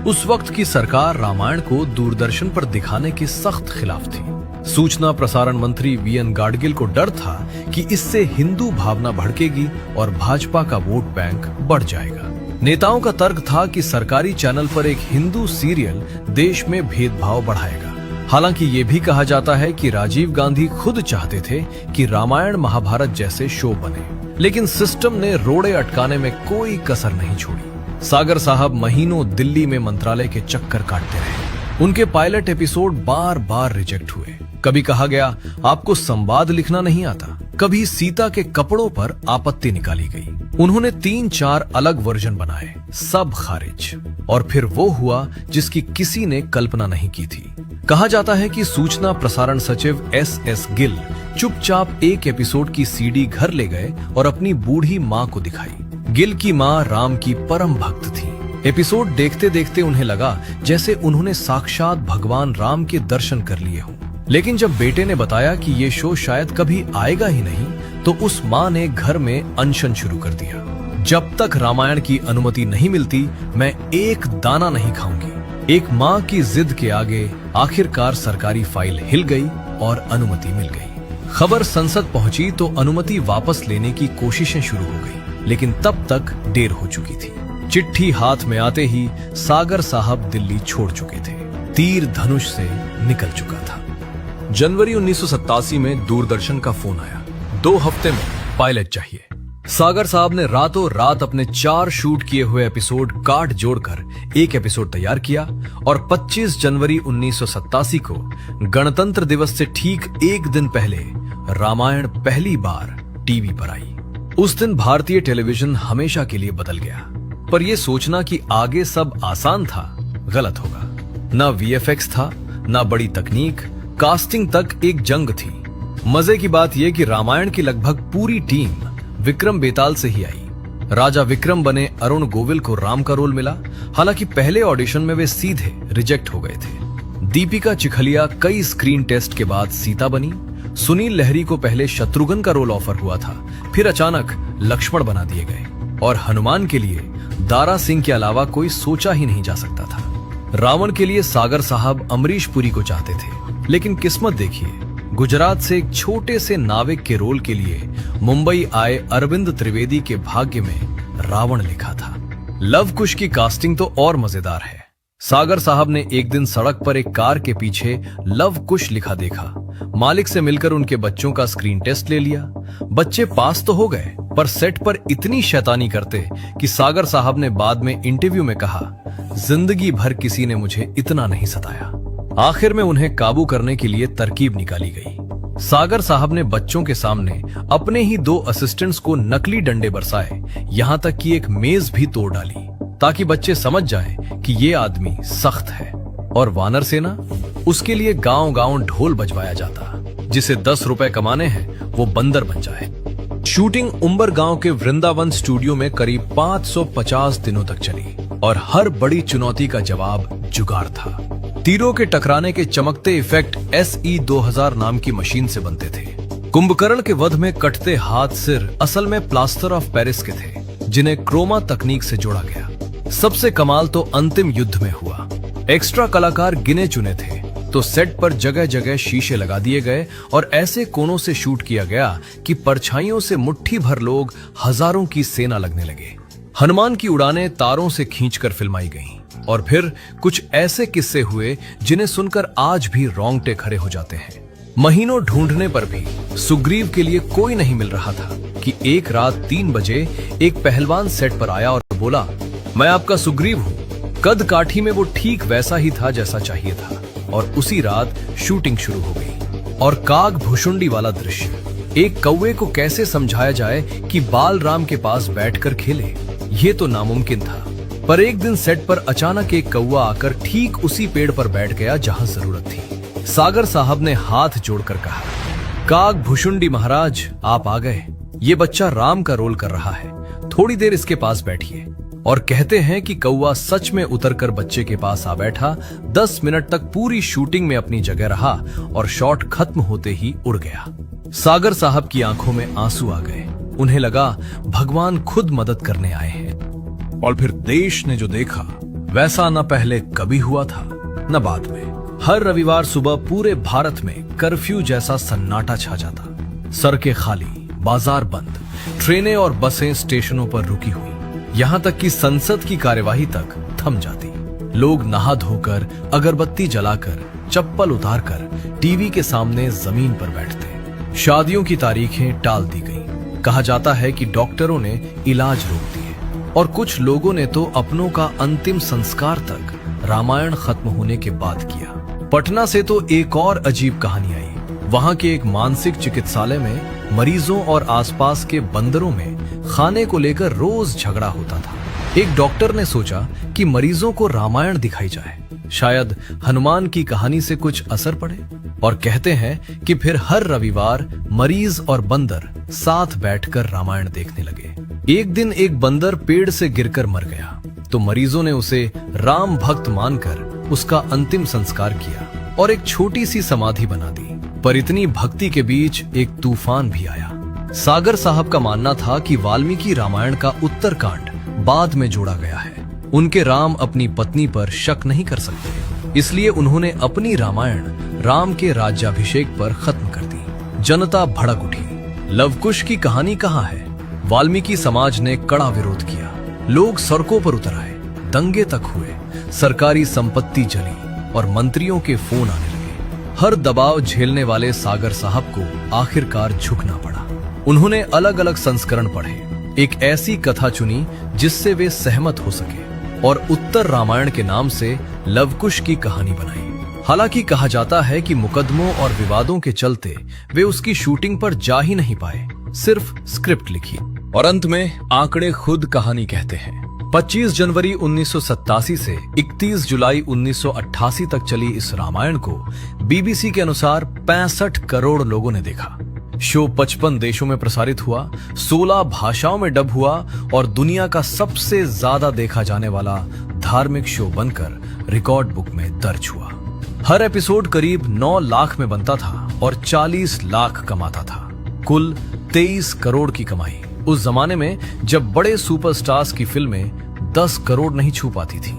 उस वक्त की सरकार रामायण को दूरदर्शन पर दिखाने के सख्त खिलाफ थी। सूचना प्रसारण मंत्री वीएन गाडगिल को डर था कि इससे हिंदू भावना भड़केगी और भाजपा का वोट बैंक बढ़ जाएगा। नेताओं का तर्क था कि सरकारी चैनल पर एक हिंदू सीरियल देश में भेदभाव बढ़ाएगा। हालांकि ये भी कहा जाता है कि राजीव गांधी खुद चाहते थे कि रामायण महाभारत जैसे शो बने, लेकिन सिस्टम ने रोड़े अटकाने में कोई कसर नहीं छोड़ी। सागर साहब महीनों दिल्ली में मंत्रालय के चक्कर काटते रहे। उनके पायलट एपिसोड बार बार रिजेक्ट हुए। कभी कहा गया आपको संवाद लिखना नहीं आता, कभी सीता के कपड़ों पर आपत्ति निकाली गई। उन्होंने 3-4 अलग वर्जन बनाए, सब खारिज। और फिर वो हुआ जिसकी किसी ने कल्पना नहीं की थी। कहा जाता है कि सूचना प्रसारण सचिव एस गिल चुपचाप एक एपिसोड की सीडी घर ले गए और अपनी बूढ़ी माँ को दिखाई। गिल की माँ राम की परम भक्त थी। एपिसोड देखते देखते उन्हें लगा जैसे उन्होंने साक्षात भगवान राम के दर्शन कर लिए हों। लेकिन जब बेटे ने बताया कि ये शो शायद कभी आएगा ही नहीं, तो उस माँ ने घर में अनशन शुरू कर दिया। जब तक रामायण की अनुमति नहीं मिलती, मैं एक दाना नहीं खाऊंगी। एक माँ की जिद के आगे आखिरकार सरकारी फाइल हिल गई और अनुमति मिल गई। खबर संसद पहुंची तो अनुमति वापस लेने की कोशिशें शुरू हो गई, लेकिन तब तक देर हो चुकी थी। चिट्ठी हाथ में आते ही सागर साहब दिल्ली छोड़ चुके थे। तीर धनुष से निकल चुका था। जनवरी 1987 में दूरदर्शन का फोन आया। 2 हफ्ते में पायलट चाहिए। सागर साहब ने रातों रात अपने 4 शूट किए हुए एपिसोड काट जोड़कर एक एपिसोड तैयार किया और 25 जनवरी 1987 को गणतंत्र दिवस से ठीक एक दिन पहले रामायण पहली बार टीवी पर आई। उस दिन भारतीय टेलीविजन हमेशा के लिए बदल गया। पर यह सोचना कि आगे सब आसान था, गलत होगा। ना वीएफएक्स था, ना बड़ी तकनीक, कास्टिंग तक एक जंग थी। मजे की बात यह कि रामायण की लगभग पूरी टीम विक्रम बेताल से ही आई। राजा विक्रम बने अरुण गोविल को राम का रोल मिला। हालांकि पहले ऑडिशन में वे सीधे रिजेक्ट हो गए थे। दीपिका चिखलिया कई स्क्रीन टेस्ट के बाद सीता बनी। सुनील लहरी को पहले शत्रुघ्न का रोल ऑफर हुआ था, फिर अचानक लक्ष्मण बना दिए गए। और हनुमान के लिए दारा सिंह के अलावा कोई सोचा ही नहीं जा सकता था। रावण के लिए सागर साहब अमरीश पुरी को चाहते थे, लेकिन किस्मत देखिए, गुजरात से एक छोटे से नाविक के रोल के लिए मुंबई आए अरविंद त्रिवेदी के भाग्य में रावण लिखा था। लव कुश की कास्टिंग तो और मजेदार है। सागर साहब ने एक दिन सड़क पर एक कार के पीछे लव कुश लिखा देखा। मालिक से मिलकर उनके बच्चों का स्क्रीन टेस्ट ले लिया। बच्चे पास तो हो गए, पर सेट पर इतनी शैतानी करते कि सागर साहब ने बाद में इंटरव्यू में कहा, जिंदगी भर किसी ने मुझे इतना नहीं सताया। आखिर में उन्हें काबू करने के लिए तरकीब निकाली गई। सागर साहब ने बच्चों के सामने अपने ही 2 असिस्टेंट्स को नकली डंडे बरसाए, यहाँ तक कि एक मेज भी तोड़ डाली, ताकि बच्चे समझ जाएं कि ये आदमी सख्त है। और वानर सेना, उसके लिए गांव-गांव ढोल बजवाया जाता, जिसे 10 रुपए कमाने हैं वो बंदर बन जाए। शूटिंग उम्बर गांव के वृंदावन स्टूडियो में करीब 550 दिनों तक चली और हर बड़ी चुनौती का जवाब जुगाड़ था। तीरों के टकराने के चमकते इफेक्ट SE 2000 नाम की मशीन से बनते थे। कुंभकर्ण के वध में कटते हाथ सिर असल में प्लास्टर ऑफ पेरिस के थे, जिन्हें क्रोमा तकनीक से जोड़ा गया। सबसे कमाल तो अंतिम युद्ध में हुआ। एक्स्ट्रा कलाकार गिने चुने थे, तो सेट पर जगह जगह शीशे लगा दिए गए और ऐसे कोनों से शूट किया गया कि परछाइयों से मुट्ठी भर लोग, हजारों की सेना लगने लगे। हनुमान की उड़ानें तारों से खींचकर फिल्माई गईं। और फिर कुछ ऐसे किस्से हुए जिन्हें सुनकर आज भी रोंगटे खड़े हो जाते हैं। महीनों ढूंढने पर भी सुग्रीव के लिए कोई नहीं मिल रहा था कि एक रात 3 बजे एक पहलवान सेट पर आया और बोला, मैं आपका सुग्रीव हूँ। कद काठी में वो ठीक वैसा ही था जैसा चाहिए था। और उसी रात शूटिंग शुरू हो गई। और काग भुषुंडी वाला दृश्य, एक कौवे को कैसे समझाया जाए कि बाल राम के पास बैठकर खेले, ये तो नामुमकिन था। पर एक दिन सेट पर अचानक एक कौवा आकर ठीक उसी पेड़ पर बैठ गया जहां जरूरत थी। सागर साहब ने हाथ जोड़कर कहा, काग भुषुंडी महाराज, आप आ गए। ये बच्चा राम का रोल कर रहा है, थोड़ी देर इसके पास बैठिए। और कहते हैं कि कौवा सच में उतरकर बच्चे के पास आ बैठा। 10 मिनट तक पूरी शूटिंग में अपनी जगह रहा और शॉट खत्म होते ही उड़ गया। सागर साहब की आंखों में आंसू आ गए। उन्हें लगा भगवान खुद मदद करने आए हैं। और फिर देश ने जो देखा वैसा न पहले कभी हुआ था न बाद में। हर रविवार सुबह पूरे भारत में कर्फ्यू जैसा सन्नाटा छा जाता। सड़कें खाली, बाजार बंद, ट्रेनें और बसें स्टेशनों पर रुकी हुई, यहाँ तक कि संसद की कार्यवाही तक थम जाती। लोग नहा धोकर, अगरबत्ती जलाकर, चप्पल उतारकर टीवी के सामने जमीन पर बैठते। शादियों की तारीखें टाल दी गईं। कहा जाता है कि डॉक्टरों ने इलाज रोक दिए और कुछ लोगों ने तो अपनों का अंतिम संस्कार तक रामायण खत्म होने के बाद किया। पटना से तो एक और अजीब कहानी आई। वहां के एक मानसिक चिकित्सालय में मरीजों और आसपास के बंदरों में खाने को लेकर रोज झगड़ा होता था। एक डॉक्टर ने सोचा कि मरीजों को रामायण दिखाई जाए, शायद हनुमान की कहानी से कुछ असर पड़े। और कहते हैं कि फिर हर रविवार मरीज और बंदर साथ बैठकर रामायण देखने लगे। एक दिन एक बंदर पेड़ से गिरकर मर गया, तो मरीजों ने उसे राम भक्त मानकर उसका अंतिम संस्कार किया और एक छोटी सी समाधि बना दी। पर इतनी भक्ति के बीच एक तूफान भी आया। सागर साहब का मानना था कि वाल्मीकि रामायण का उत्तरकांड बाद में जोड़ा गया है। उनके राम अपनी पत्नी पर शक नहीं कर सकते, इसलिए उन्होंने अपनी रामायण राम के राज्याभिषेक पर खत्म कर दी। जनता भड़क उठी। लवकुश की कहानी कहाँ है? वाल्मीकि समाज ने कड़ा विरोध किया। लोग सड़कों पर उतर आए, दंगे तक हुए, सरकारी संपत्ति जली और मंत्रियों के फोन आने लगे। हर दबाव झेलने वाले सागर साहब को आखिरकार झुकना पड़ा। उन्होंने अलग अलग संस्करण पढ़े, एक ऐसी कथा चुनी जिससे वे सहमत हो सके और उत्तर रामायण के नाम से लवकुश की कहानी बनाई। हालांकि कहा जाता है कि मुकदमों और विवादों के चलते वे उसकी शूटिंग पर जा ही नहीं पाए, सिर्फ स्क्रिप्ट लिखी। और अंत में आंकड़े खुद कहानी कहते हैं। 25 जनवरी 1987 से 31 जुलाई 1988 तक चली इस रामायण को बीबीसी के अनुसार 65 करोड़ लोगों ने देखा। शो 55 देशों में प्रसारित हुआ, 16 भाषाओं में डब हुआ और दुनिया का सबसे ज्यादा देखा जाने वाला धार्मिक शो बनकर रिकॉर्ड बुक में दर्ज हुआ। हर एपिसोड करीब 9 लाख में बनता था और 40 लाख कमाता था। कुल 23 करोड़ की कमाई। उस जमाने में जब बड़े सुपरस्टार्स की फिल्में 10 करोड़ नहीं छू पाती थी।